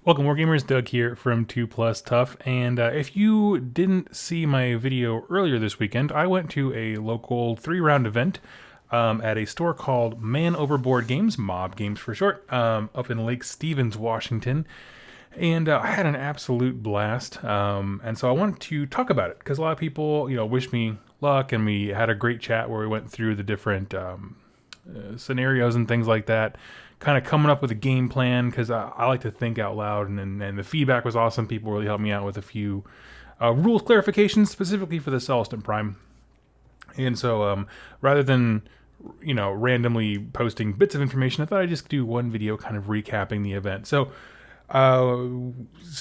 Welcome, Wargamers. Doug here from 2 Plus Tough. And if you didn't see my video earlier this weekend, I went to a local 3-round event at a store called Man Overboard Games, Mob Games for short, up in Lake Stevens, Washington. And I had an absolute blast. And so I wanted to talk about it because a lot of people, wish me luck, and we had a great chat where we went through the different scenarios and things like that, kind of coming up with a game plan because I like to think out loud, and the feedback was awesome. People really helped me out with a few rules clarifications specifically for the Celestin Prime. And so rather than randomly posting bits of information, I thought I'd just do one video kind of recapping the event. So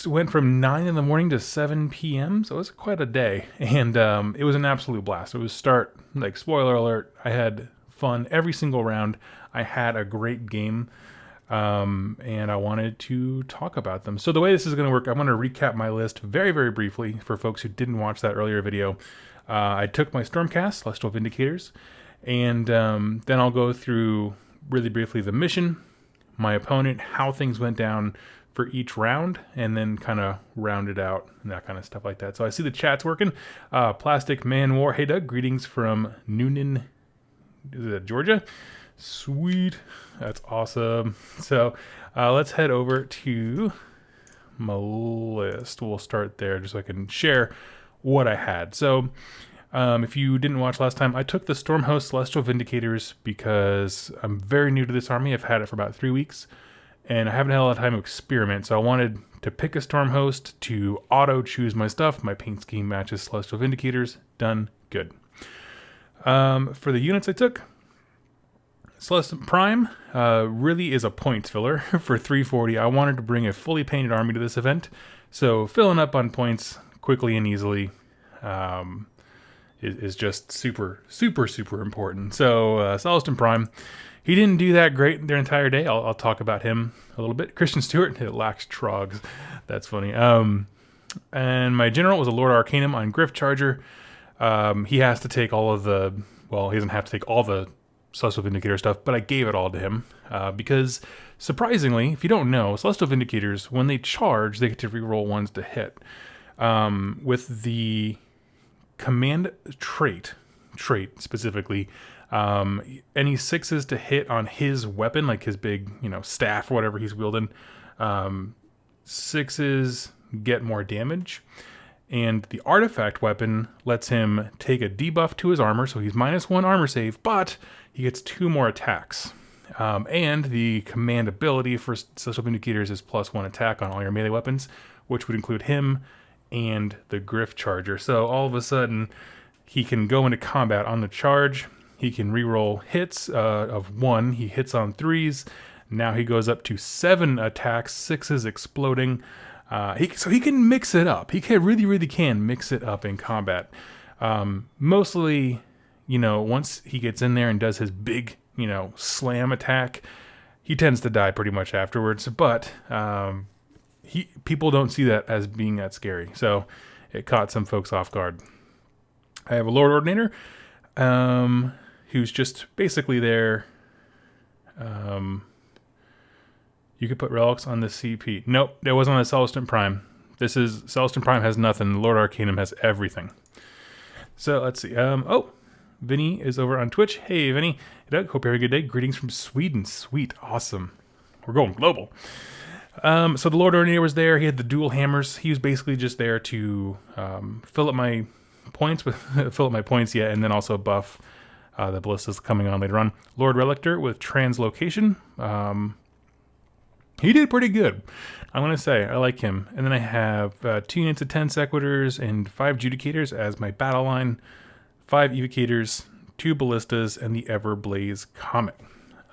went from 9 in the morning to 7 p.m. So it was quite a day, and it was an absolute blast. It was spoiler alert, I had fun every single round. I had a great game, and I wanted to talk about them. So the way this is going to work, I'm going to recap my list very, very briefly for folks who didn't watch that earlier video. I took my Stormcast, Celestial Vindicators, and then I'll go through really briefly the mission, my opponent, how things went down for each round, and then kind of round it out and that kind of stuff like that. So I see the chat's working. Plastic Man War. Hey Doug, greetings from Noonan, Georgia. Sweet. That's awesome. So let's head over to my list. We'll start there just so I can share what I had. So if you didn't watch last time, I took the Stormhost Celestial Vindicators because I'm very new to this army. I've had it for about 3 weeks, and I haven't had a lot of time to experiment. So I wanted to pick a Stormhost to auto-choose my stuff. My paint scheme matches Celestial Vindicators. Done. Good. For the units I took, Celestin Prime really is a points filler for 340. I wanted to bring a fully painted army to this event, so filling up on points quickly and easily is just super, super, super important. So Celestin Prime, he didn't do that great their entire day. I'll talk about him a little bit. Christian Stewart, it lacks trogs. That's funny. And my general was a Lord Arcanum on Griff Charger. He has to take all of the, well, he doesn't have to take all the Celestial Vindicator stuff, but I gave it all to him because, surprisingly, if you don't know, Celestial Vindicators, when they charge, they get to reroll ones to hit. With the command trait specifically, any 6s to hit on his weapon, like his big, staff or whatever he's wielding, 6s get more damage. And the artifact weapon lets him take a debuff to his armor, so he's -1 armor save, but he gets 2 more attacks. And the command ability for Celestial Vindicators is +1 attack on all your melee weapons, which would include him and the Griff Charger. So all of a sudden, he can go into combat on the charge. He can reroll hits of 1. He hits on 3s. Now he goes up to 7 attacks, 6s exploding. So he can mix it up. He really can mix it up in combat. Mostly, once he gets in there and does his big, slam attack, he tends to die pretty much afterwards. But people don't see that as being that scary. So it caught some folks off guard. I have a Lord Ordinator, who's just basically there. You could put relics on the CP. Nope, it wasn't on the Celestin Prime. Celestin Prime has nothing. Lord Arcanum has everything. So let's see. Vinny is over on Twitch. Hey, Vinny. Hey, Doug, hope you have a good day. Greetings from Sweden. Sweet. Awesome. We're going global. So the Lord Ordinator was there. He had the dual hammers. He was basically just there to fill up my points, and then also buff the ballistas coming on later on. Lord Relictor with Translocation. He did pretty good, I'm going to say. I like him. And then I have 2 units of 10 Sequitors and 5 Judicators as my battle line, 5 Evocators, 2 Ballistas, and the Everblaze Comet.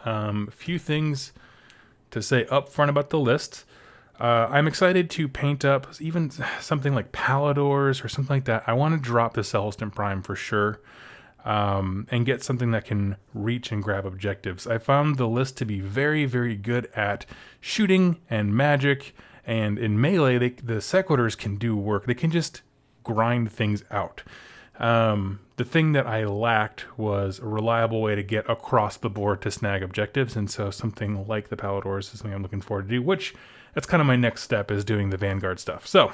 A few things to say up front about the list. I'm excited to paint up even something like Paladors or something like that. I want to drop the Celestin Prime for sure. And get something that can reach and grab objectives. I found the list to be very, very good at shooting and magic, and in melee, the Sequitors can do work. They can just grind things out. The thing that I lacked was a reliable way to get across the board to snag objectives, and so something like the Paladors is something I'm looking forward to do, which that's kind of my next step, is doing the Vanguard stuff. So,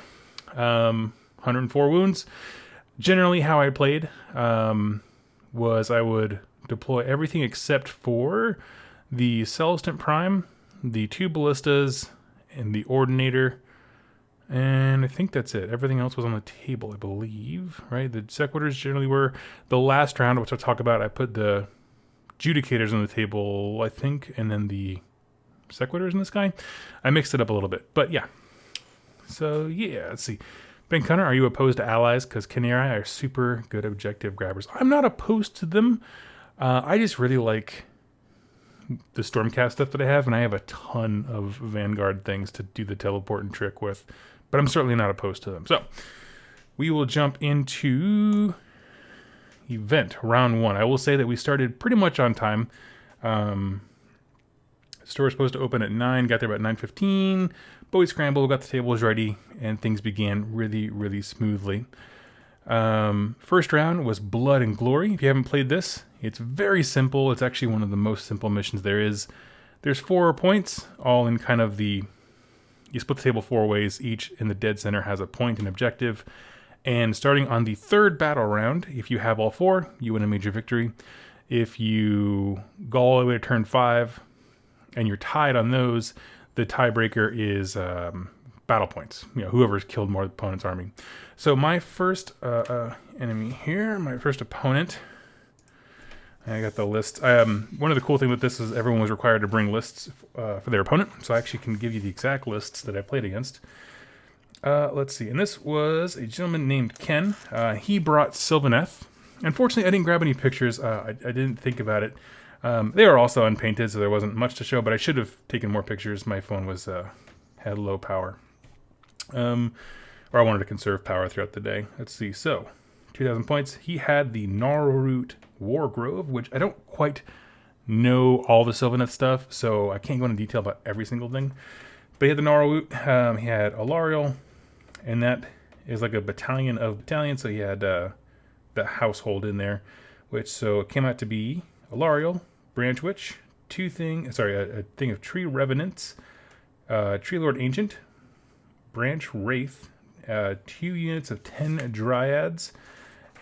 104 wounds. Generally, how I played was I would deploy everything except for the Celestant Prime, the 2 Ballistas, and the Ordinator. And I think that's it. Everything else was on the table, I believe, right? The Sequitors generally were. The last round, which I'll talk about, I put the Judicators on the table, I think, and then the Sequitors in this guy. I mixed it up a little bit, but yeah. So, yeah, let's see. Ben Cunner, are you opposed to allies? Because Canary are super good objective grabbers. I'm not opposed to them. I just really like the Stormcast stuff that I have, and I have a ton of Vanguard things to do the teleporting trick with, but I'm certainly not opposed to them. So we will jump into event round 1. I will say that we started pretty much on time. Store was supposed to open at 9, got there about 9:15, but we scrambled, got the tables ready, and things began really, really smoothly. First round was Blood and Glory. If you haven't played this, it's very simple. It's actually one of the most simple missions there is. There's 4 points, all in kind of the... You split the table 4 ways. Each in the dead center has a point and objective. And starting on the 3rd battle round, if you have all 4, you win a major victory. If you go all the way to turn 5 and you're tied on those, the tiebreaker is battle points. You know, whoever's killed more of the opponent's army. So my first enemy here, my first opponent... I got the list. One of the cool things with this is everyone was required to bring lists for their opponent, so I actually can give you the exact lists that I played against. Let's see, and this was a gentleman named Ken. He brought Sylvaneth. Unfortunately, I didn't grab any pictures. I didn't think about it. They were also unpainted, so there wasn't much to show, but I should have taken more pictures. My phone was had low power. Or I wanted to conserve power throughout the day. Let's see, so 2,000 points. He had the Gnarlroot Wargrove, which I don't quite know all the Sylvaneth stuff, so I can't go into detail about every single thing. But he had the Gnarlroot, he had Alariel, and that is like a battalion of battalions, so he had the household in there, which so it came out to be Alariel, Branch Witch, a thing of Tree Revenants, Tree Lord Ancient, Branch Wraith, 2 units of 10 Dryads,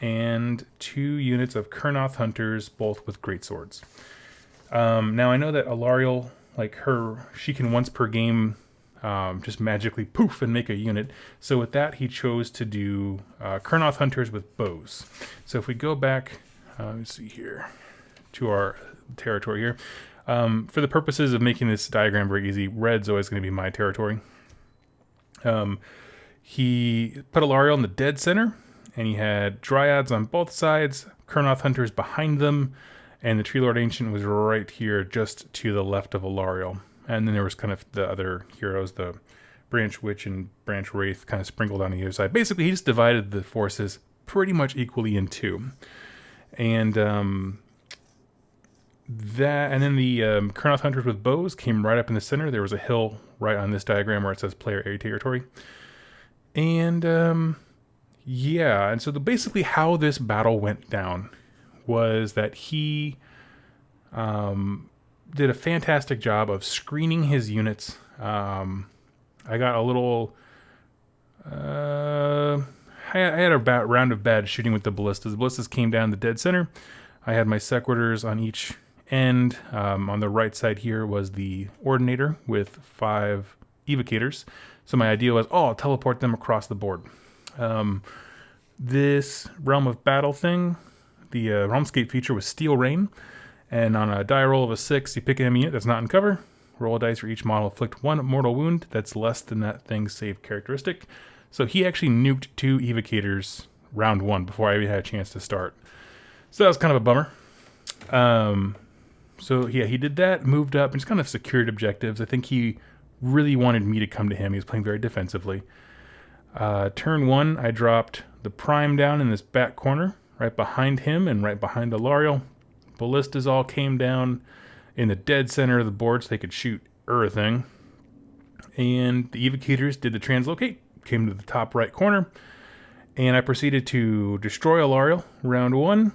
and 2 units of Kurnoth Hunters, both with greatswords. Now I know that Alariel, like her, she can once per game just magically poof and make a unit. So with that, he chose to do Kurnoth Hunters with bows. So if we go back, let's see here, to our territory here. For the purposes of making this diagram very easy, red's always going to be my territory. He put Alariel in the dead center, and he had Dryads on both sides, Kurnoth Hunters behind them, and the Tree Lord Ancient was right here just to the left of Alariel. And then there was kind of the other heroes, the Branch Witch and Branch Wraith, kind of sprinkled on the other side. Basically, he just divided the forces pretty much equally in 2. And then the Kurnoth Hunters with bows came right up in the center. There was a hill right on this diagram where it says player A territory. And yeah, and so basically how this battle went down was that he did a fantastic job of screening his units. I got a little... I had a round of bad shooting with the ballistas. The ballistas came down the dead center. I had my Sequitors on each end. On the right side here was the Ordinator with 5 Evocators. So my idea was, I'll teleport them across the board. This Realm of Battle thing, the Realmscape feature was Steel Rain. And on a die roll of a 6, you pick an enemy unit that's not in cover. Roll a dice for each model. Inflict 1 mortal wound that's less than that thing's save characteristic. So he actually nuked 2 Evocators round 1 before I even had a chance to start. So that was kind of a bummer. So yeah, he did that, moved up, and just kind of secured objectives. I think he really wanted me to come to him. He was playing very defensively. Turn 1, I dropped the Prime down in this back corner, right behind him and right behind Alariel. Ballistas all came down in the dead center of the board so they could shoot everything. And the Evocators did the translocate, came to the top right corner. And I proceeded to destroy Alariel round 1.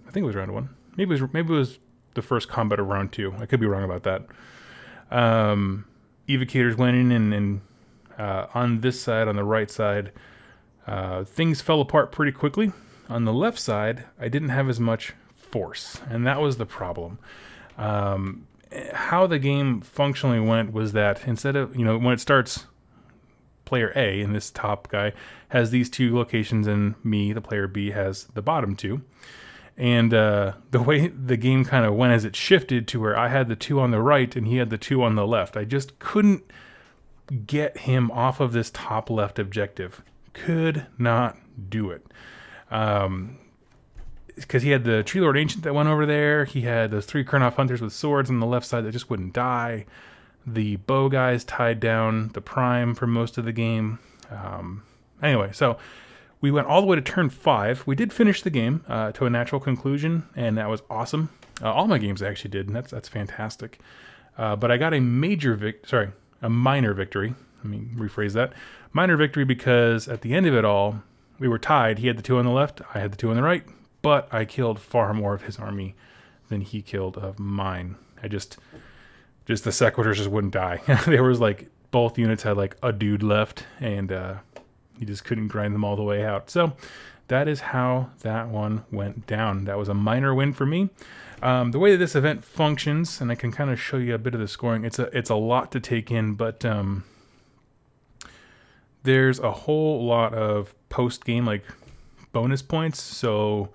I think it was round 1. Maybe it was the first combat of round 2. I could be wrong about that. Evocators went in and on this side, on the right side, things fell apart pretty quickly. On the left side, I didn't have as much force, and that was the problem. How the game functionally went was that instead of, when it starts, player A, and this top guy, has these 2 locations, and me, the player B, has the bottom 2. And the way the game kind of went as it shifted to where I had the 2 on the right and he had the 2 on the left. I just couldn't get him off of this top left objective. Could not do it. Because he had the Tree Lord Ancient that went over there. He had those 3 Kurnoth Hunters with swords on the left side that just wouldn't die. The bow guys tied down the Prime for most of the game. Anyway, so we went all the way to turn 5. We did finish the game to a natural conclusion, and that was awesome. All my games actually did, and that's fantastic. But I got a minor victory. Let me rephrase that. Minor victory because at the end of it all, we were tied. He had the 2 on the left, I had the 2 on the right, but I killed far more of his army than he killed of mine. Just the Sequitors just wouldn't die. There was both units had a dude left, and he just couldn't grind them all the way out. So that is how that one went down. That was a minor win for me. The way that this event functions, and I can kind of show you a bit of the scoring, it's a lot to take in, but there's a whole lot of post-game bonus points. So,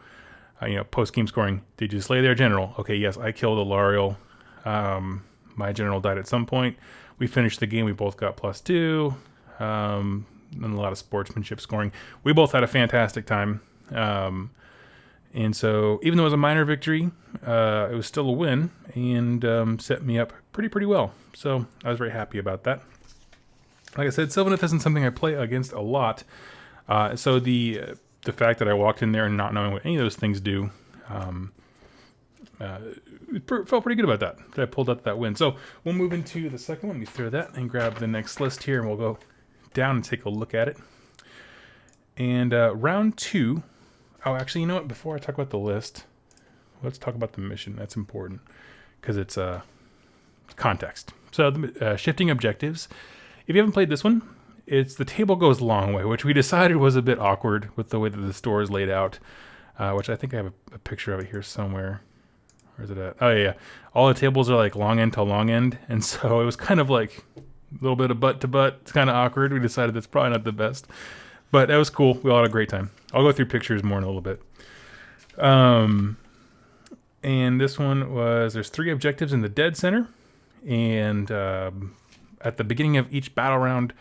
post-game scoring. Did you slay their general? Okay, yes, I killed Alariel. My general died at some point. We finished the game. We both got +2. And a lot of sportsmanship scoring. We both had a fantastic time. And so even though it was a minor victory, it was still a win and set me up pretty well. So I was very happy about that. Like I said, Sylvaneth isn't something I play against a lot. So the fact that I walked in there and not knowing what any of those things do, felt pretty good about that I pulled up that win. So we'll move into the second one. Let me throw that and grab the next list here, and we'll go down and take a look at it. And round 2. Oh, actually, you know what? Before I talk about the list, let's talk about the mission. That's important because it's context. So the shifting objectives. If you haven't played this one, it's the table goes long way, which we decided was a bit awkward with the way that the store is laid out, which I think I have a picture of it here somewhere. Where's it at? Oh, yeah. All the tables are long end to long end, and so it was kind of a little bit of butt to butt. It's kind of awkward. We decided that's probably not the best, but that was cool. We all had a great time. I'll go through pictures more in a little bit. And this one was, there's 3 objectives in the dead center, and at the beginning of each battle round,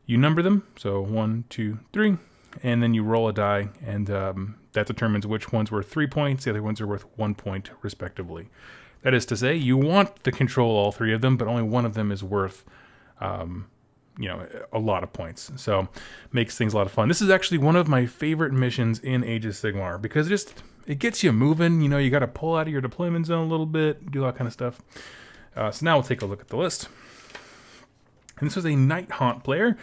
you number them. So 1, 2, 3, and then you roll a die, and that determines which ones were 3 points. The other ones are worth 1 point, respectively. That is to say, you want to control all 3 of them, but only one of them is worth a lot of points. So makes things a lot of fun. This is actually one of my favorite missions in Age of Sigmar because it gets you moving. You got to pull out of your deployment zone a little bit, do all that kind of stuff. So now we'll take a look at the list. And this was a Night Haunt player,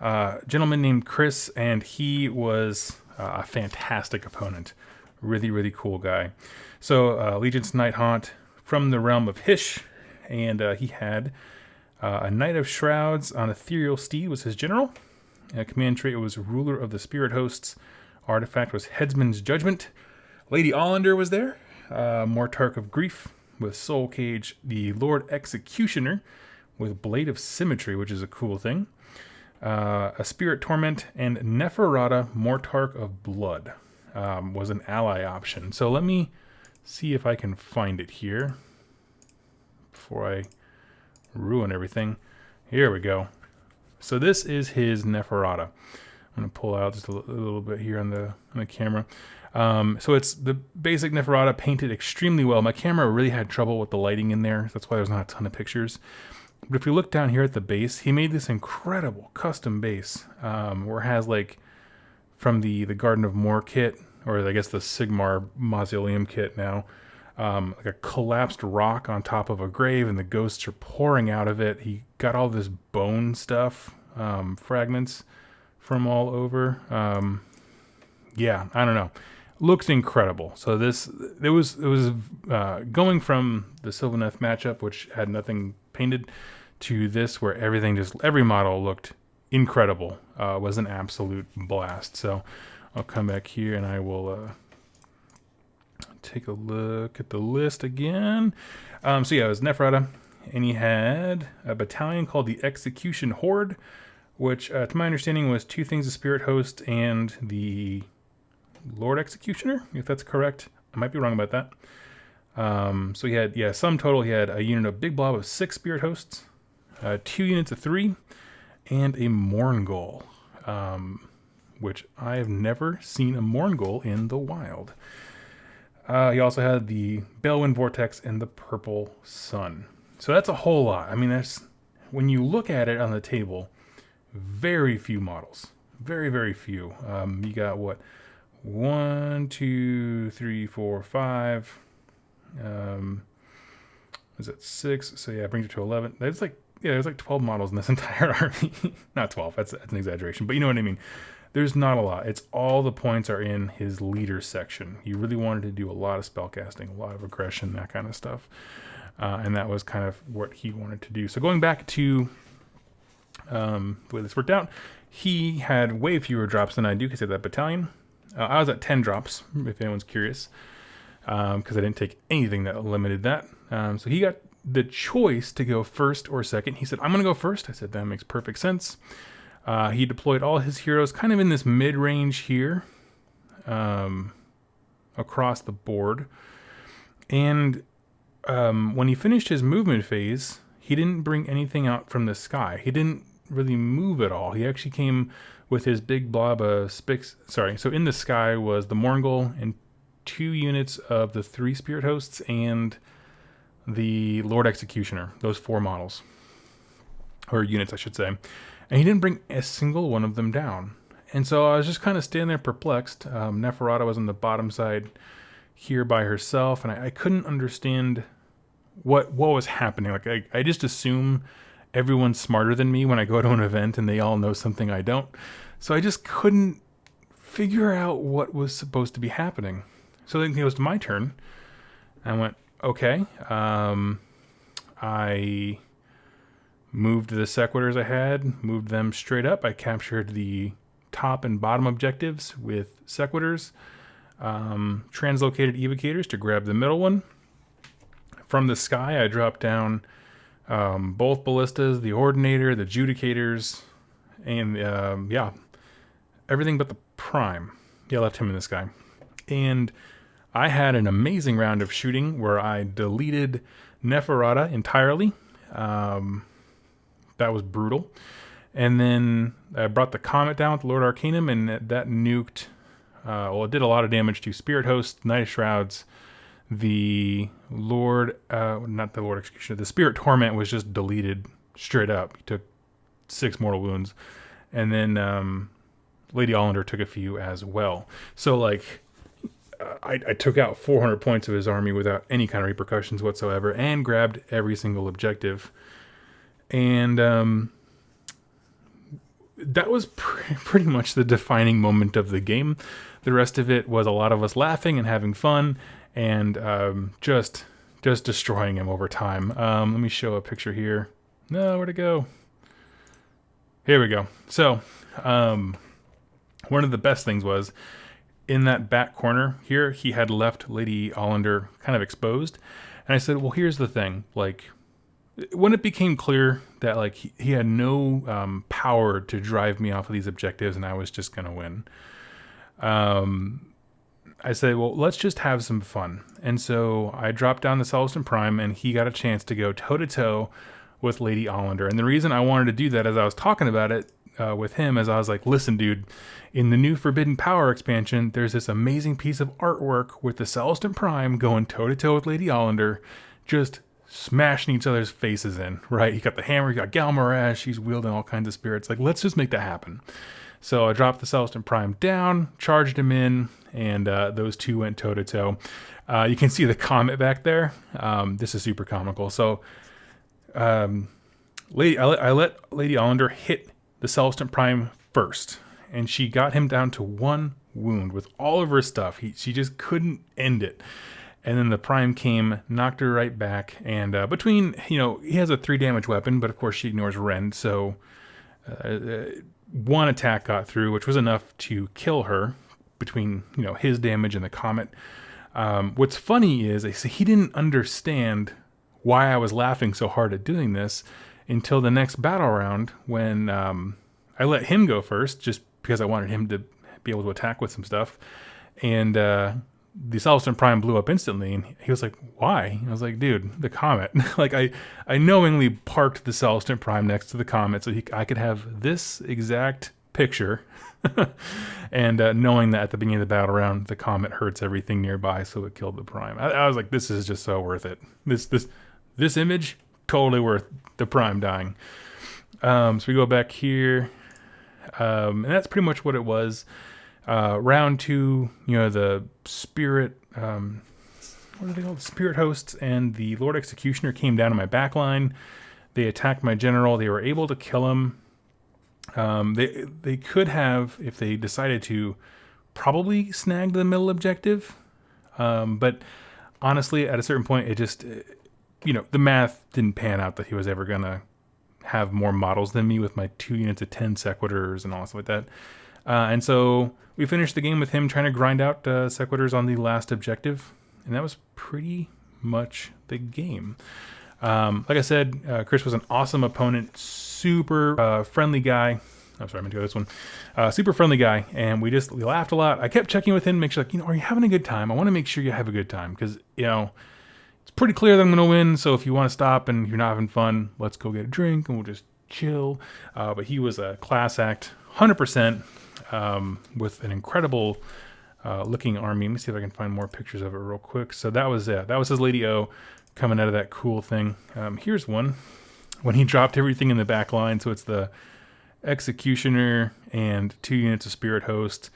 a gentleman named Chris, and he was a fantastic opponent. Really cool guy. So Allegiance Night Haunt from the realm of Hysh, and he had a Knight of Shrouds on Ethereal Steed was his general. Command trait was Ruler of the Spirit Hosts. Artifact was Headsman's Judgment. Lady Allender was there. Mortarch of Grief with Soul Cage. The Lord Executioner with Blade of Symmetry, which is a cool thing. A Spirit Torment, and Neferata Mortarch of Blood was an ally option. So let me see if I can find it here before I ruin everything. Here we go. So this is his Neferata. I'm going to pull out just a little bit here on the camera. So it's the basic Neferata painted extremely well. My camera really had trouble with the lighting in there. That's why there's not a ton of pictures. But if you look down here at the base, he made this incredible custom base where it has from the Garden of Moor kit, or I guess the Sigmar Mausoleum kit now, a collapsed rock on top of a grave, and the ghosts are pouring out of it. He got all this bone stuff, fragments from all over. yeah, I don't know. Looks incredible. So it was going from the Sylvaneth matchup, which had nothing painted, to this where every model looked incredible. Was an absolute blast. So I'll come back here and I will take a look at the list again. So yeah, it was Neferata, and he had a battalion called the Execution Horde, which, to my understanding, was 2 things: a Spirit Host and the Lord Executioner, if that's correct. I might be wrong about that. So he had, sum total, he had a unit of Big Blob of 6 Spirit Hosts, 2 units of 3, and a Mourngul, which I have never seen a Mourngul in the wild. He also had the Balewind Vortex and the Purple Sun. So that's a whole lot. I mean, when you look at it on the table, very few models. Very, very few. You got what? 1, 2, 3, 4, 5. Is it 6? So yeah, it brings it to 11. There's like 12 models in this entire army. Not 12. That's an exaggeration, but you know what I mean. There's not a lot. It's all the points are in his leader section. He really wanted to do a lot of spellcasting, a lot of aggression, that kind of stuff. And that was kind of what he wanted to do. So going back to the way this worked out, he had way fewer drops than I do because of that battalion. I was at 10 drops, if anyone's curious, because I didn't take anything that limited that. So he got the choice to go first or second. He said, I'm going to go first. I said, that makes perfect sense. He deployed all his heroes kind of in this mid-range here, across the board. And when he finished his movement phase, he didn't bring anything out from the sky. He didn't really move at all. He actually came with his big blob of so in the sky was the Mourngul and 2 units of the 3 Spirit Hosts and the Lord Executioner, those 4 models. Or units, I should say. And he didn't bring a single one of them down. And so I was just kind of standing there perplexed. Neferata was on the bottom side here by herself, and I couldn't understand what was happening. Like I just assume everyone's smarter than me when I go to an event and they all know something I don't. So I just couldn't figure out what was supposed to be happening. So then it goes to my turn. I went, okay. I moved the sequitors I had, moved them straight up. I captured the top and bottom objectives with sequitors, translocated evocators to grab the middle one. From the sky, I dropped down both ballistas, the ordinator, the judicators, and everything but the prime. Yeah, I left him in the sky. And I had an amazing round of shooting where I deleted Neferata entirely. That was brutal. And then I brought the Comet down with the Lord Arcanum, and that nuked, it did a lot of damage to Spirit Host, Knight of Shrouds. The Lord, not the Lord Executioner, the Spirit Torment was just deleted straight up. He took 6 mortal wounds. And then Lady Allender took a few as well. So, like, I took out 400 points of his army without any kind of repercussions whatsoever and grabbed every single objective. And that was pretty much the defining moment of the game. The rest of it was a lot of us laughing and having fun and just destroying him over time. Let me show a picture here. No, where'd it go? Here we go. So one of the best things was in that back corner here, he had left Lady Allender kind of exposed. And I said, well, here's the thing. Like, when it became clear that like he had no power to drive me off of these objectives and I was just going to win, I said, well, let's just have some fun. And so I dropped down the Celestin Prime and he got a chance to go toe-to-toe with Lady Allender. And the reason I wanted to do that, as I was talking about it with him, as I was like, listen, dude, in the new Forbidden Power expansion, there's this amazing piece of artwork with the Celestin Prime going toe-to-toe with Lady Allender, just smashing each other's faces in, right? He got the hammer, he got Galmarash, she's wielding all kinds of spirits. Like, let's just make that happen. So I dropped the Celestin Prime down, charged him in, and those two went toe-to-toe. You can see the comet back there. This is super comical. So I let Lady Allender hit the Celestin Prime first. and she got him down to 1 wound with all of her stuff. She just couldn't end it. And then the Prime came, knocked her right back, and between, he has a 3 damage weapon, but of course she ignores rend, so 1 attack got through, which was enough to kill her between, his damage and the comet. What's funny is he didn't understand why I was laughing so hard at doing this until the next battle round when I let him go first, just because I wanted him to be able to attack with some stuff. And the Celestine Prime blew up instantly, and he was like, why? I was like, dude, the comet. Like, I knowingly parked the Celestine Prime next to the comet so I could have this exact picture. And knowing that at the beginning of the battle round, the comet hurts everything nearby, so it killed the Prime. I was like, this is just so worth it. This image, totally worth the Prime dying. So we go back here, and that's pretty much what it was. Round 2, the spirit, what are they called? The spirit hosts and the Lord Executioner came down to my back line. They attacked my general. They were able to kill him. They could have, if they decided to, probably snagged the middle objective. But honestly, at a certain point, it just, the math didn't pan out that he was ever going to have more models than me with my 2 units of 10 sequitors and all stuff like that. And so we finished the game with him trying to grind out sequitors on the last objective. And that was pretty much the game. Like I said, Chris was an awesome opponent, super friendly guy. I'm sorry, I meant to go this one. Super friendly guy, and we laughed a lot. I kept checking with him, make sure, are you having a good time? I want to make sure you have a good time, because, it's pretty clear that I'm going to win, so if you want to stop and you're not having fun, let's go get a drink, and we'll just chill. But he was a class act, 100%, with an incredible looking army. Let me see if I can find more pictures of it real quick. So that was his Lady O coming out of that cool thing. Here's one when he dropped everything in the back line. So it's the Executioner and 2 units of Spirit Host,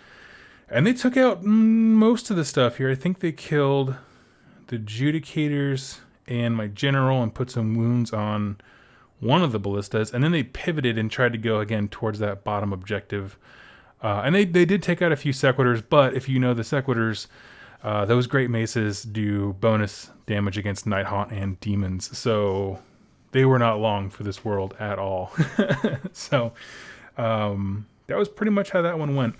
and they took out most of the stuff here. I think they killed the Judicators and my general and put some wounds on one of the ballistas, and then they pivoted and tried to go again towards that bottom objective. And they did take out a few sequitors, but if you know the sequitors, those great maces do bonus damage against Nighthaunt and demons, so they were not long for this world at all. So that was pretty much how that one went.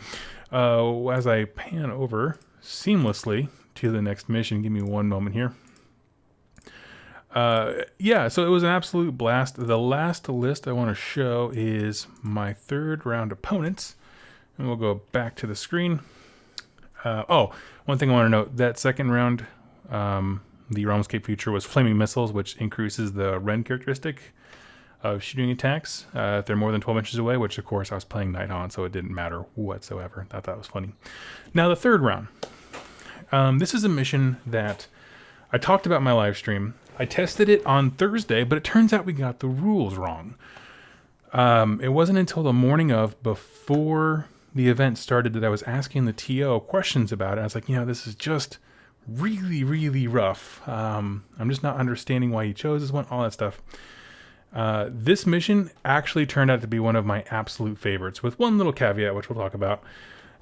As I pan over seamlessly to the next mission, give me one moment here. So it was an absolute blast. The last list I want to show is my 3rd round opponents. And we'll go back to the screen. One thing I want to note, that 2nd round, the Realmscape feature was Flaming Missiles, which increases the rend characteristic of shooting attacks if they're more than 12 inches away, which of course I was playing Nighthaunt, so it didn't matter whatsoever. I thought that was funny. Now the 3rd round. This is a mission that I talked about in my live stream. I tested it on Thursday, but it turns out we got the rules wrong. It wasn't until the morning of, before the event started, that I was asking the TO questions about it. I was like, this is just really, really rough. I'm just not understanding why you chose this one, all that stuff. This mission actually turned out to be one of my absolute favorites, with one little caveat, which we'll talk about.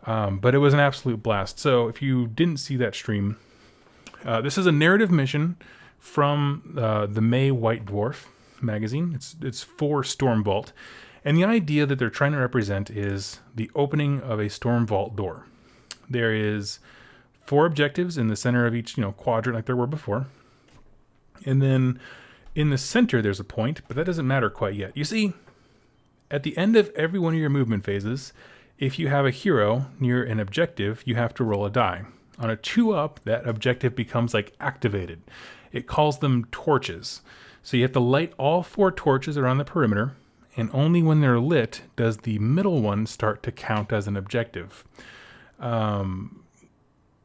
But it was an absolute blast. So if you didn't see that stream, this is a narrative mission from the May White Dwarf magazine. It's for Storm Vault. And the idea that they're trying to represent is the opening of a Storm Vault door. There is 4 objectives in the center of each, quadrant like there were before. And then in the center there's a point, but that doesn't matter quite yet. You see, at the end of every one of your movement phases, if you have a hero near an objective, you have to roll a die. On a 2-up, that objective becomes activated. It calls them torches. So you have to light all 4 torches around the perimeter, and only when they're lit does the middle one start to count as an objective.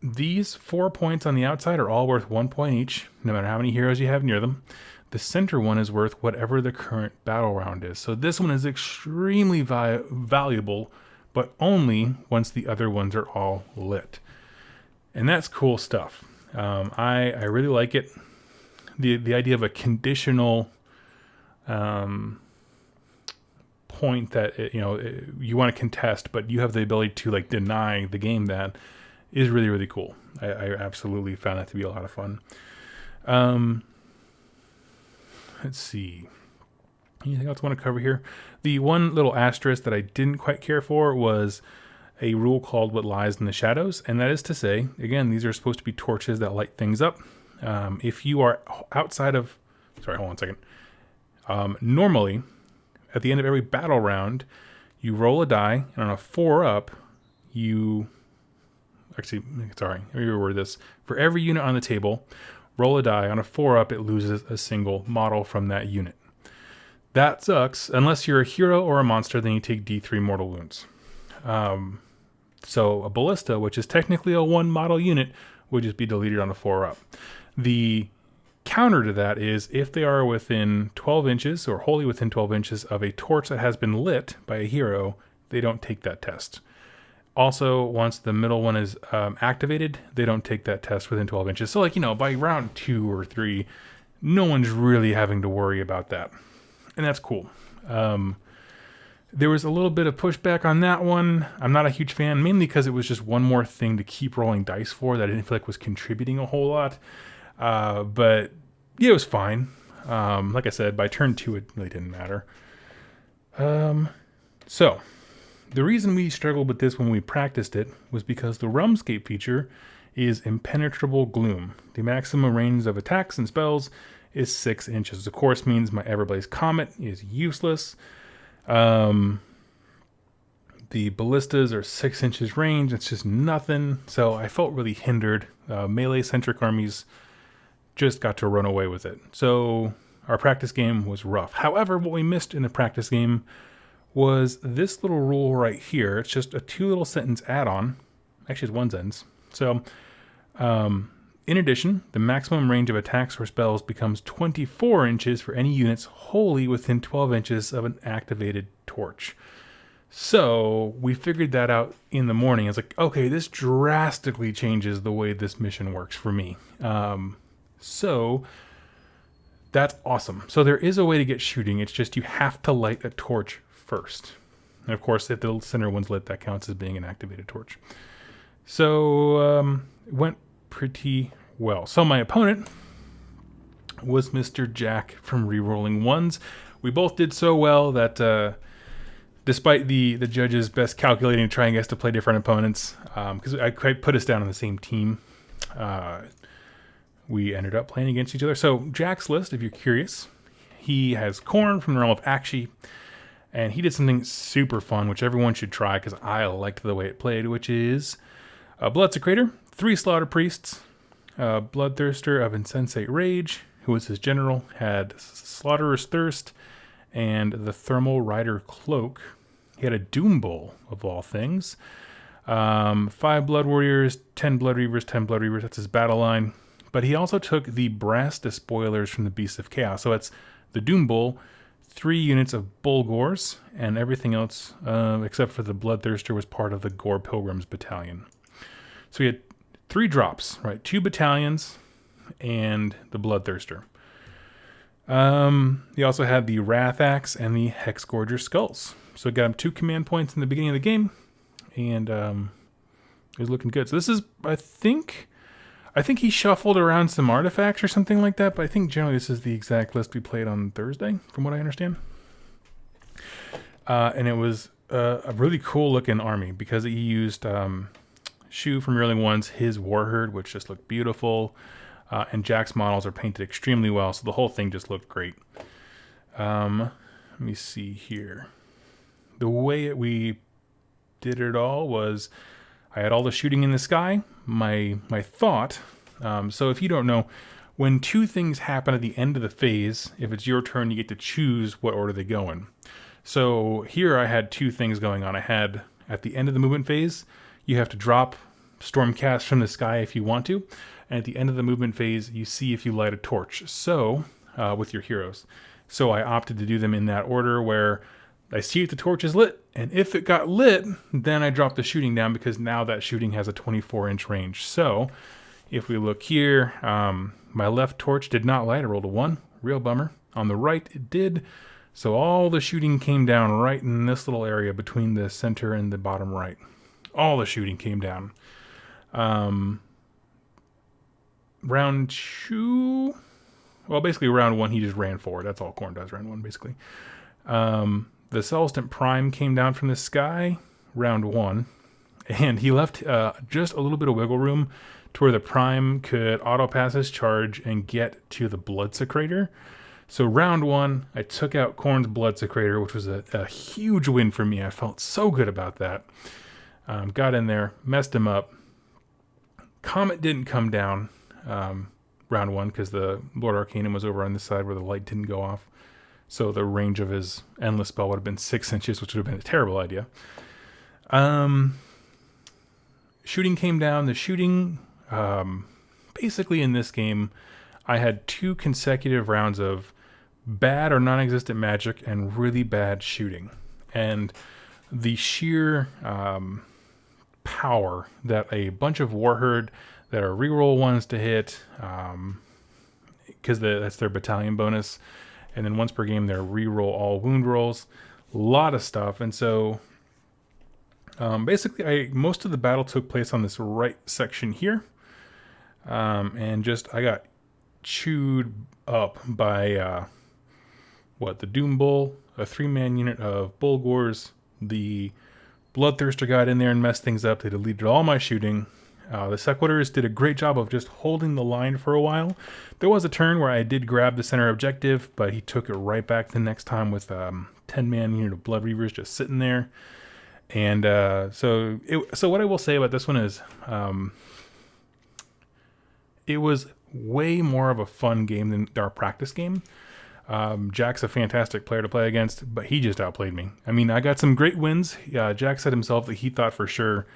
These 4 points on the outside are all worth 1 point each, no matter how many heroes you have near them. The center one is worth whatever the current battle round is. So this one is extremely valuable, but only once the other ones are all lit. And that's cool stuff. I really like it. The idea of a conditional point that you want to contest, but you have the ability to like deny the game, that is really, really cool. I absolutely found that to be a lot of fun. Let's see. Anything else I want to cover here? The one little asterisk that I didn't quite care for was a rule called what lies in the shadows. And that is to say, again, these are supposed to be torches that light things up. If you are outside of... Sorry, hold on a second. Normally, at the end of every battle round, you roll a die, and on a 4-up, you... Actually, sorry, let me reword this. For every unit on the table, roll a die. On a 4-up, it loses a single model from that unit. That sucks. Unless you're a hero or a monster, then you take D3 mortal wounds. So a ballista, which is technically a 1 model unit, would just be deleted on a 4-up. The counter to that is if they are within 12 inches or wholly within 12 inches of a torch that has been lit by a hero, they don't take that test. Also, once the middle one is activated, they don't take that test within 12 inches. So, by round 2 or 3, no one's really having to worry about that. And that's cool. There was a little bit of pushback on that one. I'm not a huge fan, mainly because it was just one more thing to keep rolling dice for that I didn't feel like was contributing a whole lot. But yeah, it was fine. Like I said, by turn 2, it really didn't matter. So, the reason we struggled with this when we practiced it was because the Realmscape feature is Impenetrable Gloom. The maximum range of attacks and spells is 6 inches. Of course, means my Everblaze Comet is useless. The ballistas are 6 inches range. It's just nothing. So I felt really hindered. Melee-centric armies just got to run away with it. So our practice game was rough. However, what we missed in the practice game was this little rule right here. It's just a 2 little sentence add-on. Actually, it's 1 sentence. So, in addition, the maximum range of attacks or spells becomes 24 inches for any units wholly within 12 inches of an activated torch. So, we figured that out in the morning. It's like, okay, this drastically changes the way this mission works for me. So, that's awesome. So, there is a way to get shooting. It's just you have to light a torch first. And of course, if the center one's lit, that counts as being an activated torch. So, it went pretty well. So my opponent was Mr. Jack from Rerolling Ones. We both did so well that despite the judges best calculating trying to get us to play different opponents, because I put us down on the same team, we ended up playing against each other. So Jack's list, if you're curious, he has Khorne from the realm of Akshi, and he did something super fun, which everyone should try because I liked the way it played, which is Bloodsecrator, 3 Slaughter Priests, Bloodthirster of Insensate Rage, who was his general, had Slaughterer's Thirst, and the Thermal Rider Cloak. He had a Doom Bowl, of all things. 5 Blood Warriors, 10 Blood Reavers, 10 Blood Reavers, that's his battle line. But he also took the Brass Despoilers from the Beasts of Chaos. So it's the Doom Bowl, 3 units of Bulgors, and everything else, except for the Bloodthirster, was part of the Gore Pilgrims battalion. So he had 3 drops, right? 2 battalions and the Bloodthirster. He also had the Wrath Axe and the Hexgorger Skulls. So it got him 2 command points in the beginning of the game, and it was looking good. So this is, I think he shuffled around some artifacts or something like that, but I think generally this is the exact list we played on Thursday, from what I understand. And it was a really cool looking army because he used Shu from Rerolling Ones, his Warherd, which just looked beautiful, and Jack's models are painted extremely well, so the whole thing just looked great. Let me see here. The way we did it all was I had all the shooting in the sky. My thought, so if you don't know, when 2 things happen at the end of the phase, if it's your turn, you get to choose what order they go in. So here I had 2 things going on. I had, at the end of the movement phase, you have to drop Stormcast from the sky if you want to. And at the end of the movement phase, you see if you light a torch. So, with your heroes. So I opted to do them in that order where I see if the torch is lit. And if it got lit, then I drop the shooting down because now that shooting has a 24-inch range. So if we look here, my left torch did not light. I rolled a 1. Real bummer. On the right, it did. So all the shooting came down right in this little area between the center and the bottom right. All the shooting came down. Round 2, well, basically round 1 he just ran forward. That's all Corn does round 1 basically. The Celestant Prime came down from the sky round 1, and he left just a little bit of wiggle room to where the Prime could auto pass his charge and get to the Blood Secretor. So round 1, I took out Corn's Blood Secretor, which was a huge win for me. I felt so good about that. Got in there, messed him up. Comet didn't come down round 1 because the Lord Arcanum was over on this side where the light didn't go off. So the range of his Endless Spell would have been 6 inches, which would have been a terrible idea. Shooting came down. The shooting, basically in this game, I had 2 consecutive rounds of bad or non-existent magic and really bad shooting. And the sheer power that a bunch of Warherd that are reroll ones to hit, because that's their battalion bonus, and then once per game they're reroll all wound rolls, a lot of stuff. And so basically most of the battle took place on this right section here, and just I got chewed up by the Doom Bull, a 3-man unit of Bulgors. The Bloodthirster got in there and messed things up. They deleted all my shooting. The Sequitors did a great job of just holding the line for a while. There was a turn where I did grab the center objective, but he took it right back the next time with 10-man unit of Blood Reavers just sitting there. And so what I will say about this one is it was way more of a fun game than our practice game. Jack's a fantastic player to play against, but he just outplayed me. I mean, I got some great wins. Jack said himself that he thought for sure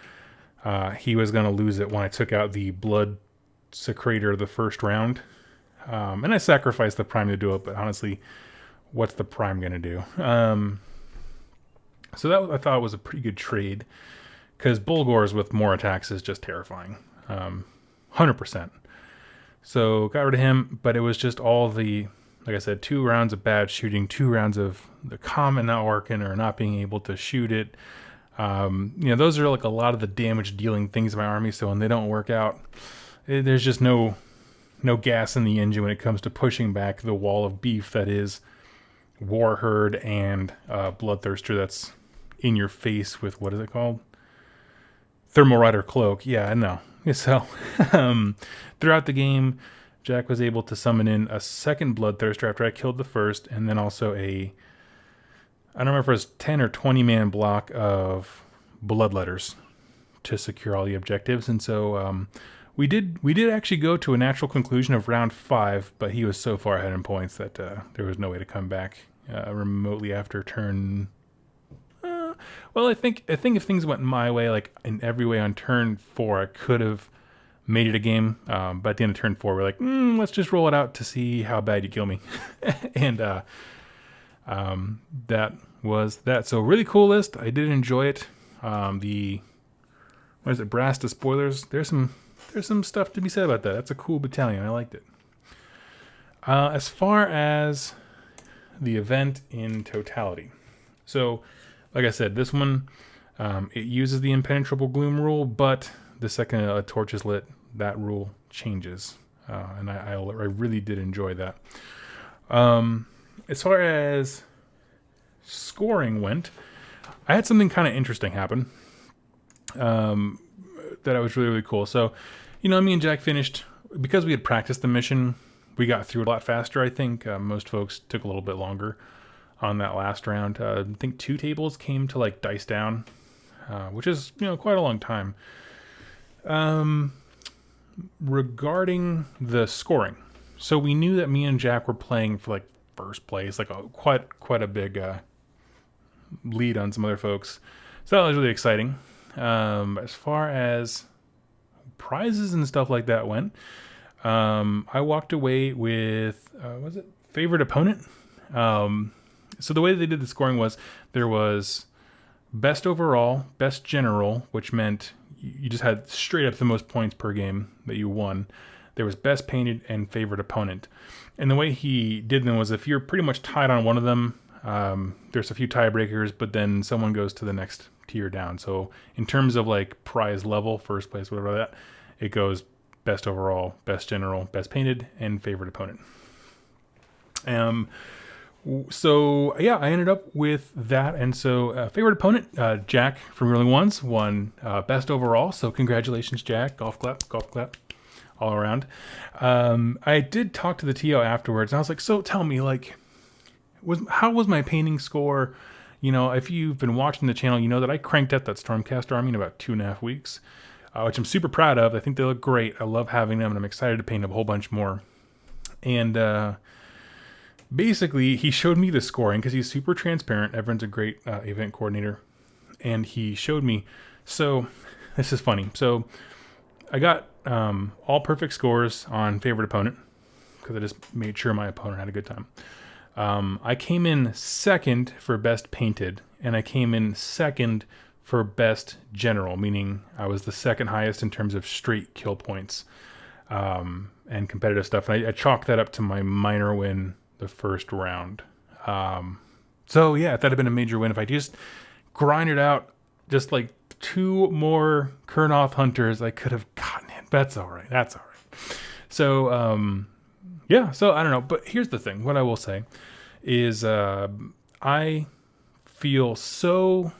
he was going to lose it when I took out the Blood Secretor the first round. And I sacrificed the Prime to do it, but honestly, what's the Prime going to do? So that I thought was a pretty good trade, because Bulgors with more attacks is just terrifying. 100%. So got rid of him, but it was just all the, like I said, 2 rounds of bad shooting, 2 rounds of the Comet not working or not being able to shoot it. Those are like a lot of the damage dealing things in my army. So when they don't work out, there's just no gas in the engine when it comes to pushing back the wall of beef that is Warherd and Bloodthirster that's in your face with, what is it called? Thermal Rider Cloak. Yeah, I know. So throughout the game, Jack was able to summon in a second Bloodthirster after I killed the first, and then also I don't remember if it was 10 or 20 man block of Bloodletters to secure all the objectives. And so we did actually go to a natural conclusion of round 5, but he was so far ahead in points that there was no way to come back remotely after turn. Well, I think if things went my way, like in every way on turn 4, I could have made it a game. But at the end of turn 4, we're like, let's just roll it out to see how bad you kill me. And that was that. So really cool list. I did enjoy it. Brass to spoilers. There's some stuff to be said about that. That's a cool battalion. I liked it. As far as the event in totality. So, like I said, this one, it uses the Impenetrable Gloom rule, but the second a torch is lit, that rule changes. And I really did enjoy that. As far as scoring went, I had something kind of interesting happen that was really, really cool. So, me and Jack finished, because we had practiced the mission, we got through it a lot faster, I think. Most folks took a little bit longer on that last round. I think 2 tables came to like dice down, which is, quite a long time. Regarding the scoring, so we knew that me and Jack were playing for like first place, like quite a big lead on some other folks. So that was really exciting. As far as prizes and stuff like that went, I walked away with favorite opponent. So the way they did the scoring was there was best overall, best general, which meant you just had straight up the most points per game that you won. There was best painted and favorite opponent. And the way he did them was if you're pretty much tied on one of them, There's a few tiebreakers, but then someone goes to the next tier down. So in terms of like prize level, first place, whatever that, it goes best overall, best general, best painted, and favorite opponent. So yeah, I ended up with that, and so favorite opponent, Jack from Rolling Ones won best overall. So congratulations, Jack! Golf clap, all around. I did talk to the TO afterwards, and I was like, "So tell me, like, how was my painting score?" You know, if you've been watching the channel, you know that I cranked up that Stormcast army in about 2.5 weeks, which I'm super proud of. I think they look great. I love having them, and I'm excited to paint a whole bunch more. And basically, he showed me the scoring because he's super transparent. Everyone's a great event coordinator. And he showed me. So, this is funny. So, I got all perfect scores on favorite opponent because I just made sure my opponent had a good time. I came in second for best painted, and I came in second for best general, meaning I was the second highest in terms of straight kill points and competitive stuff. And I chalked that up to my minor win the first round. So yeah, if that had been a major win, if I just grinded out just like 2 more Kurnoth hunters, I could have gotten it. That's all right. So yeah, so I don't know. But here's the thing. What I will say is I feel so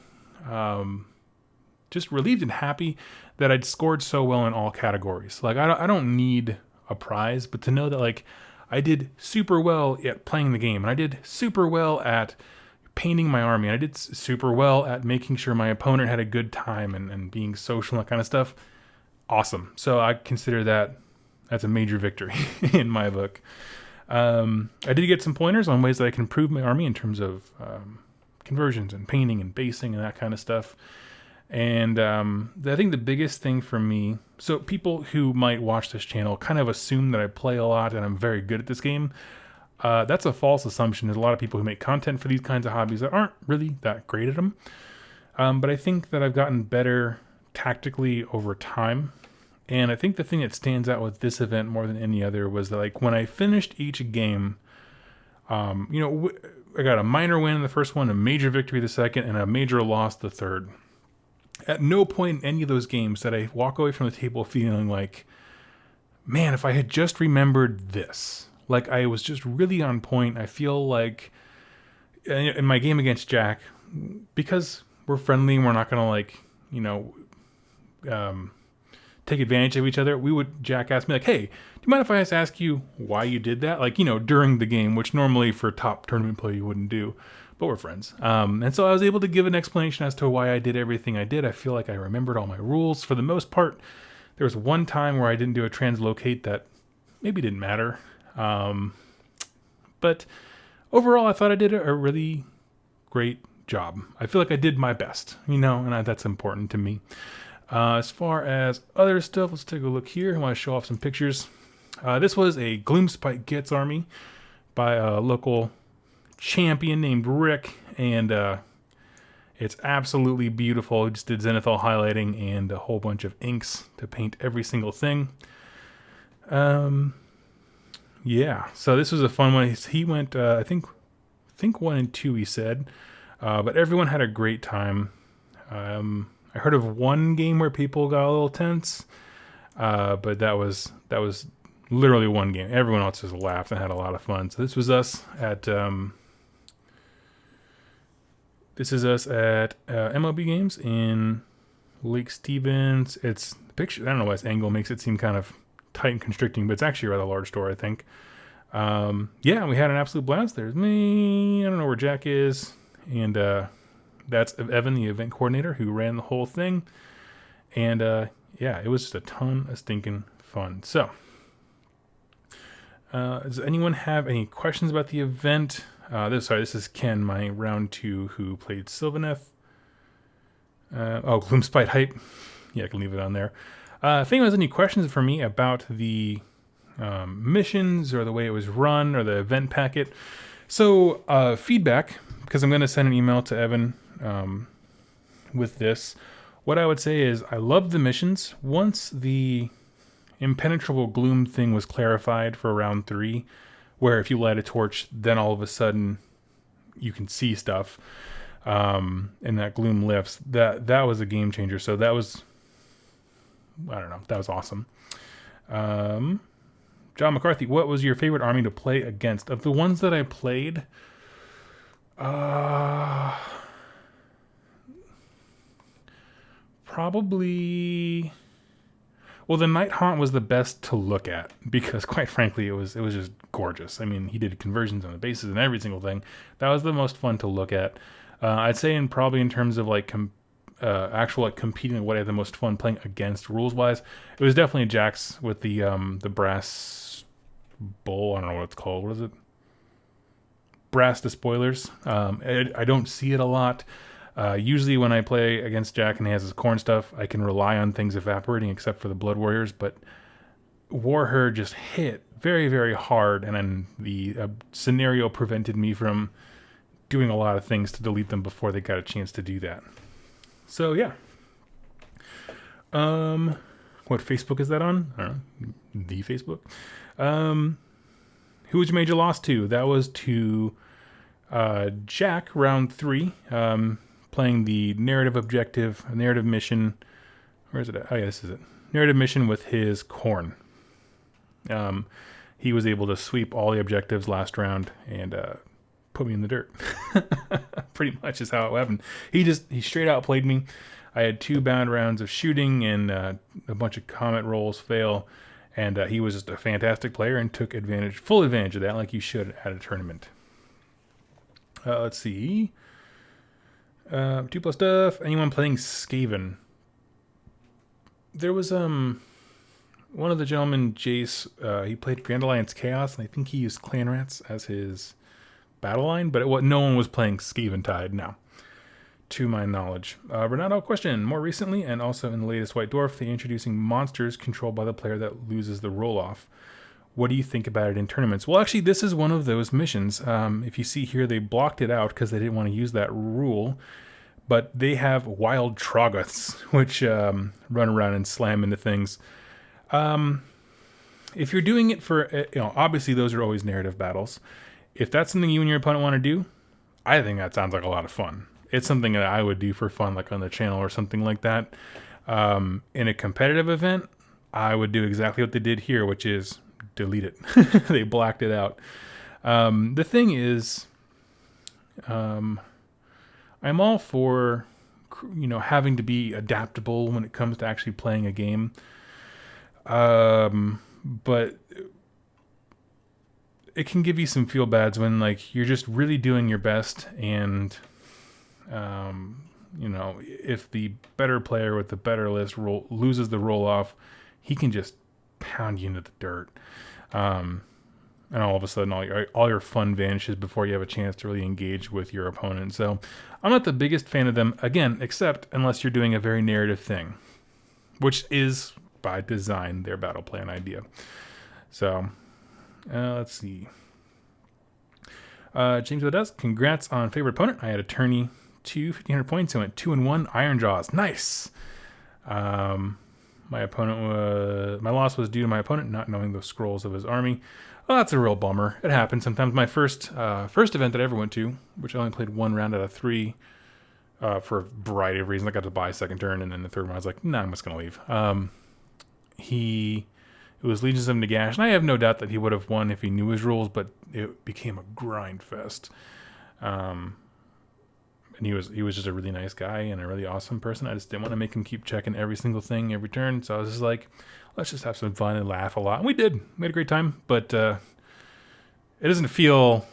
just relieved and happy that I'd scored so well in all categories. Like I don't need a prize, but to know that like I did super well at playing the game, and I did super well at painting my army, and I did super well at making sure my opponent had a good time and being social and that kind of stuff. Awesome. So I consider that's a major victory in my book. I did get some pointers on ways that I can improve my army in terms of conversions and painting and basing and that kind of stuff. And I think the biggest thing for me, so people who might watch this channel kind of assume that I play a lot and I'm very good at this game. That's a false assumption. There's a lot of people who make content for these kinds of hobbies that aren't really that great at them. But I think that I've gotten better tactically over time. And I think the thing that stands out with this event more than any other was that like when I finished each game, I got a minor win in the first one, a major victory the second, and a major loss the third. At no point in any of those games did I walk away from the table feeling like, man, if I had just remembered this. Like, I was just really on point. I feel like in my game against Jack, because we're friendly and we're not going to, take advantage of each other, Jack asked me, like, hey, do you mind if I just ask you why you did that? Like, during the game, which normally for a top tournament player you wouldn't do. But we're friends. And so I was able to give an explanation as to why I did everything I did. I feel like I remembered all my rules. For the most part, there was one time where I didn't do a translocate that maybe didn't matter. But overall, I thought I did a really great job. I feel like I did my best, and that's important to me. As far as other stuff, let's take a look here. I want to show off some pictures. This was a Gloomspite Gets army by a local champion named Rick, and it's absolutely beautiful. He just did zenithal highlighting and a whole bunch of inks to paint every single thing. Yeah, so this was a fun one. He went, I think 1 and 2, he said, but everyone had a great time. I heard of one game where people got a little tense, but that was literally one game. Everyone else just laughed and had a lot of fun. So this was us at MLB Games in Lake Stevens. It's the picture. I don't know why this angle makes it seem kind of tight and constricting, but it's actually a rather large store, I think. Yeah, we had an absolute blast. There's me. I don't know where Jack is, and that's Evan, the event coordinator, who ran the whole thing. And yeah, it was just a ton of stinking fun. So, does anyone have any questions about the event? This is Ken, my round 2, who played Sylvaneth. Gloomspite Hype. Yeah, I can leave it on there. If anyone has any questions for me about the missions or the way it was run or the event packet, so feedback, because I'm going to send an email to Evan with this. What I would say is I love the missions. Once the impenetrable gloom thing was clarified for round 3, where if you light a torch, then all of a sudden you can see stuff, and that gloom lifts. That was a game changer. So that was, I don't know, that was awesome. John McCarthy, what was your favorite army to play against? Of the ones that I played, probably, well, the Night Haunt was the best to look at because, quite frankly, it was just gorgeous. I mean, he did conversions on the bases and every single thing. That was the most fun to look at. I'd say, probably in terms of like actual like competing, what I had the most fun playing against rules wise, it was definitely Jax with the brass bowl. I don't know what it's called. What is it? Brass despoilers. I don't see it a lot. Usually when I play against Jack and he has his corn stuff, I can rely on things evaporating except for the Blood Warriors, but Warher just hit very, very hard, and then the scenario prevented me from doing a lot of things to delete them before they got a chance to do that. So yeah. What Facebook is that on? I don't know. The Facebook. Who would you major loss to? That was to Jack, round 3. Playing the narrative mission. Where is it at? Oh yeah, this is it. Narrative mission with his corn. He was able to sweep all the objectives last round and put me in the dirt. Pretty much is how it happened. He straight out played me. I had 2 bound rounds of shooting and a bunch of comet rolls fail, and he was just a fantastic player and took full advantage of that, like you should at a tournament. Let's see. 2+ stuff. Anyone playing Skaven? There was one of the gentlemen, Jace. He played Grand Alliance Chaos, and I think he used Clan Rats as his battle line. But no one was playing Skaven Tide now, to my knowledge. Renato, question: more recently, and also in the latest White Dwarf, they're introducing monsters controlled by the player that loses the roll off. What do you think about it in tournaments? Well, actually, this is one of those missions. If you see here, they blocked it out because they didn't want to use that rule. But they have wild Troggoths, which run around and slam into things. If you're doing it for, obviously those are always narrative battles. If that's something you and your opponent want to do, I think that sounds like a lot of fun. It's something that I would do for fun, like on the channel or something like that. In a competitive event, I would do exactly what they did here, which is delete it. They blacked it out. The thing is, I'm all for, having to be adaptable when it comes to actually playing a game. But it can give you some feel bads when like you're just really doing your best, and if the better player with the better list loses the roll off, he can just pound you into the dirt. And all of a sudden all your fun vanishes before you have a chance to really engage with your opponent. So I'm not the biggest fan of them, again, except unless you're doing a very narrative thing, which is by design their battle plan idea. So let's see. James Odess, congrats on favorite opponent. I had a tourney 1,500 points. I went 2-1. Iron Jaws, nice. My loss was due to my opponent not knowing the scrolls of his army. Well, that's a real bummer. It happens sometimes. My first event that I ever went to, which I only played 1 round out of 3, for a variety of reasons. I got to buy a second turn, and then the third one I was like, nah, I'm just gonna leave. It was Legions of Nagash, and I have no doubt that he would have won if he knew his rules, but it became a grind fest. And he was just a really nice guy and a really awesome person. I just didn't want to make him keep checking every single thing every turn, so I was just like, let's just have some fun and laugh a lot. And we did. We had a great time, but it doesn't feel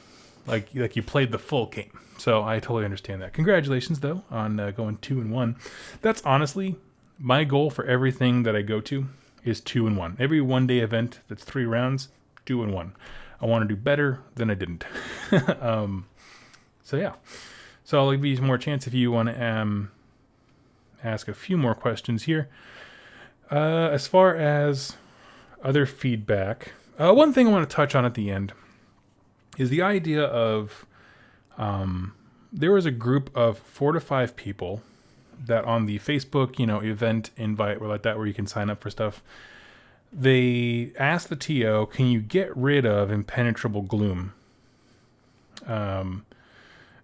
like you played the full game. So I totally understand that. Congratulations, though, on going 2-1. That's honestly my goal for everything that I go to is 2-1. Every one-day event that's 3 rounds, 2-1. I want to do better than I didn't. So yeah. So I'll give you some more chance if you want to ask a few more questions here. As far as other feedback, one thing I want to touch on at the end is the idea of there was a group of 4 to 5 people that on the Facebook, event invite or like that where you can sign up for stuff. They asked the TO, can you get rid of impenetrable gloom?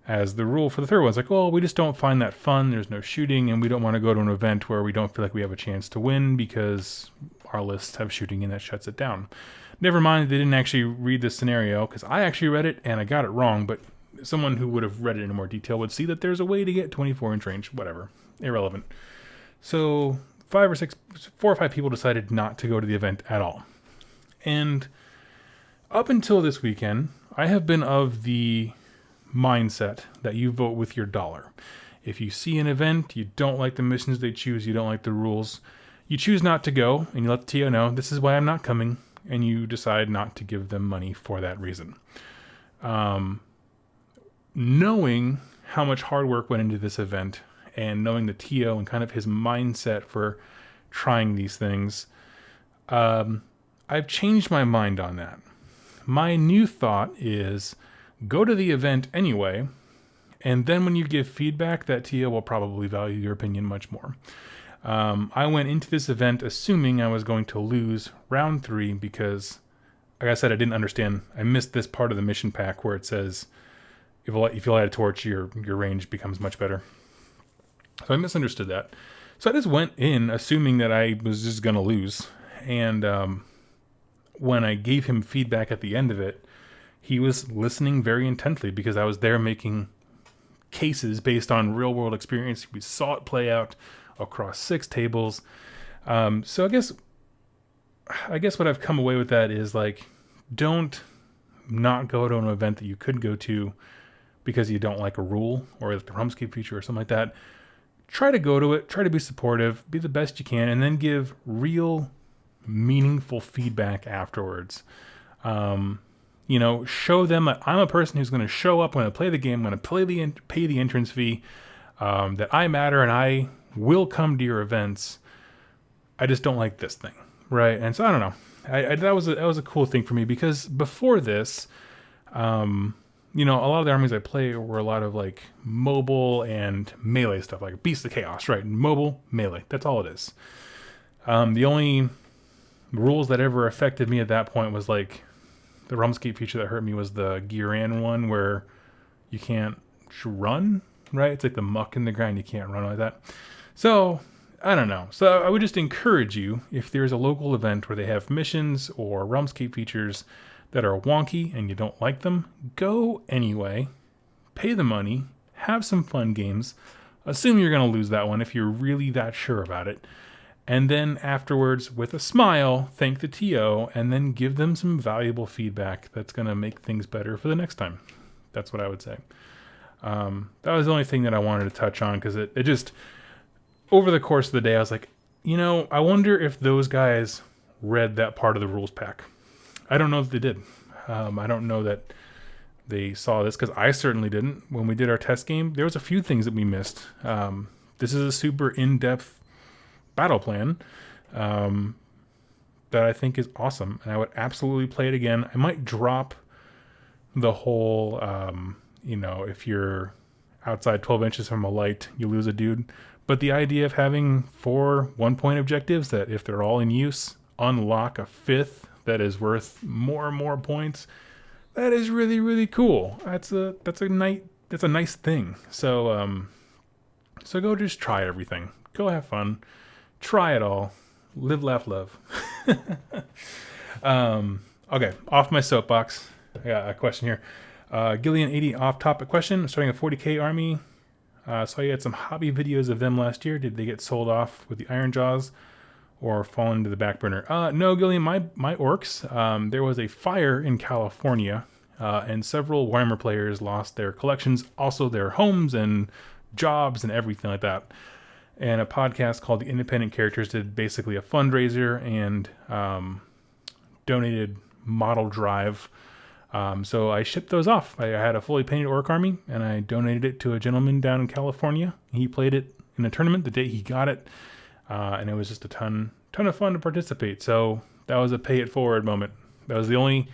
as the rule for the third one. It's like, well, we just don't find that fun. There's no shooting, and we don't want to go to an event where we don't feel like we have a chance to win because our lists have shooting and that shuts it down. Never mind, they didn't actually read the scenario, because I actually read it and I got it wrong, but someone who would have read it in more detail would see that there's a way to get 24-inch range. Whatever. Irrelevant. So 4 or 5 people decided not to go to the event at all. And up until this weekend, I have been of the mindset that you vote with your dollar. If you see an event, you don't like the missions they choose, you don't like the rules, you choose not to go, and you let the TO know, this is why I'm not coming, and you decide not to give them money for that reason. Knowing how much hard work went into this event, and knowing the TO and kind of his mindset for trying these things, I've changed my mind on that. My new thought is go to the event anyway, and then when you give feedback, that TO will probably value your opinion much more. I went into this event assuming I was going to lose round 3 because, like I said, I didn't understand. I missed this part of the mission pack where it says if you light a torch, your range becomes much better. So I misunderstood that. So I just went in assuming that I was just going to lose. And when I gave him feedback at the end of it, he was listening very intently because I was there making cases based on real world experience. We saw it play out across 6 tables. So I guess what I've come away with that is like, don't not go to an event that you could go to because you don't like a rule or like the Rumscape feature or something like that. Try to go to it, try to be supportive, be the best you can, and then give real meaningful feedback afterwards. Show them that I'm a person who's going to show up when I play the game, I'm going to pay the entrance fee, that I matter and I will come to your events. I just don't like this thing, right? And so I don't know. That was a cool thing for me because before this, a lot of the armies I play were a lot of like mobile and melee stuff, like Beast of Chaos, right? Mobile, melee. That's all it is. The only rules that ever affected me at that point was like the Rumscape feature that hurt me was the Gearan one where you can't run, right? It's like the muck in the ground. You can't run like that. So I don't know. So I would just encourage you, if there's a local event where they have missions or Rumscape features that are wonky and you don't like them, go anyway, pay the money, have some fun games, assume you're going to lose that one if you're really that sure about it, and then afterwards, with a smile, thank the TO, and then give them some valuable feedback that's going to make things better for the next time. That's what I would say. That was the only thing that I wanted to touch on, because it just, over the course of the day, I was like, I wonder if those guys read that part of the rules pack. I don't know if they did. I don't know that they saw this, because I certainly didn't. When we did our test game, there was a few things that we missed. This is a super in-depth battle plan that I think is awesome, and I would absolutely play it again. I might drop the whole, if you're outside 12 inches from a light, you lose a dude. But the idea of having 4 1-point objectives that, if they're all in use, unlock a 5th that is worth more and more points, that is really, really cool. That's a nice thing. So go just try everything. Go have fun. Try it all. Live, laugh, love. Okay, off my soapbox. I got a question here. Gillian80 off-topic question. I'm starting a 40k army. Saw you had some hobby videos of them last year. Did they get sold off with the Iron Jaws or fall into the back burner? No, Gillian, my orcs, there was a fire in California, and several Warhammer players lost their collections, also their homes and jobs and everything like that. And a podcast called The Independent Characters did basically a fundraiser and donated model drive. So I shipped those off. I had a fully painted orc army, and I donated it to a gentleman down in California. He played it in a tournament the day he got it, and it was just a ton of fun to participate. So that was a pay it forward moment. That was the only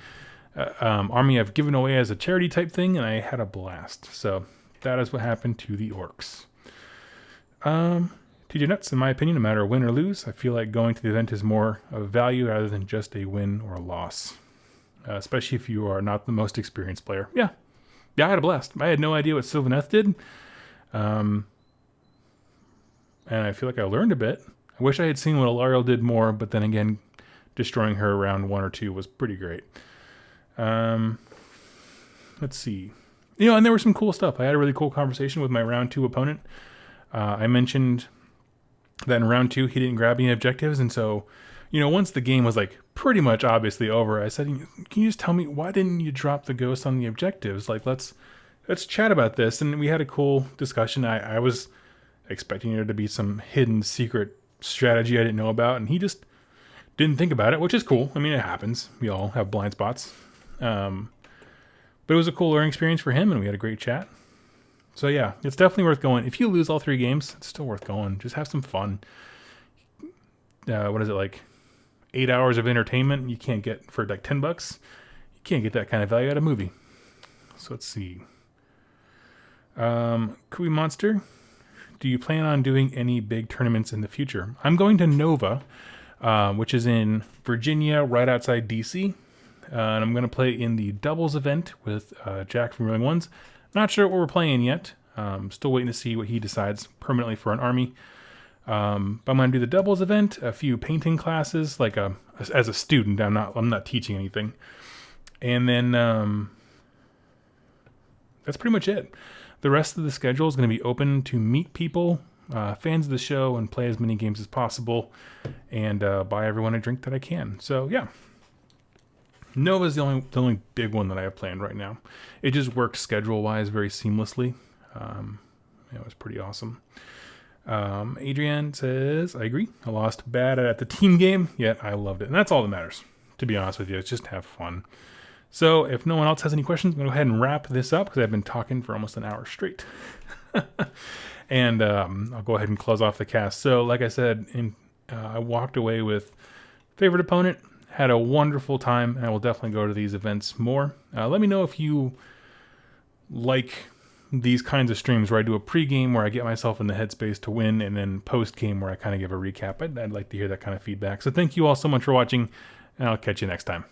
army I've given away as a charity type thing, and I had a blast. So that is what happened to the orcs. TJ Nuts, in my opinion, no matter win or lose, I feel like going to the event is more of value rather than just a win or loss. Especially if you are not the most experienced player. Yeah, Yeah, I had a blast. I had no idea what Sylvaneth did. And I feel like I learned a bit. I wish I had seen what Alariel did more, but then again, destroying her around 1 or 2 was pretty great. Let's see. And there was some cool stuff. I had a really cool conversation with my round 2 opponent. I mentioned that in round 2 he didn't grab any objectives, and so, once the game was like pretty much obviously over, I said, "Can you just tell me why didn't you drop the ghost on the objectives? Like, let's chat about this." And we had a cool discussion. I was expecting there to be some hidden secret strategy I didn't know about, and he just didn't think about it, which is cool. I mean, it happens. We all have blind spots. But it was a cool learning experience for him, and we had a great chat. So yeah, it's definitely worth going. If you lose all 3 games, it's still worth going. Just have some fun. What is it, like 8 hours of entertainment you can't get for like $10? You can't get that kind of value out of a movie. So let's see. Kui Monster, do you plan on doing any big tournaments in the future? I'm going to Nova, which is in Virginia, right outside DC. And I'm going to play in the doubles event with Jack from Rolling Ones. Not sure what we're playing yet. Still waiting to see what he decides permanently for an army. But I'm going to do the doubles event, a few painting classes, like as a student. I'm not teaching anything. And then that's pretty much it. The rest of the schedule is going to be open to meet people, fans of the show, and play as many games as possible, and buy everyone a drink that I can. So yeah. Nova's the only big one that I have planned right now. It just worked schedule-wise very seamlessly. It was pretty awesome. Adrienne says, I agree. I lost bad at the team game, yet I loved it. And that's all that matters, to be honest with you. It's just have fun. So if no one else has any questions, I'm going to go ahead and wrap this up because I've been talking for almost an hour straight. And I'll go ahead and close off the cast. So like I said, I walked away with favorite opponent. Had a wonderful time, and I will definitely go to these events more. Let me know if you like these kinds of streams where I do a pregame where I get myself in the headspace to win, and then post-game where I kind of give a recap. I'd like to hear that kind of feedback. So thank you all so much for watching, and I'll catch you next time.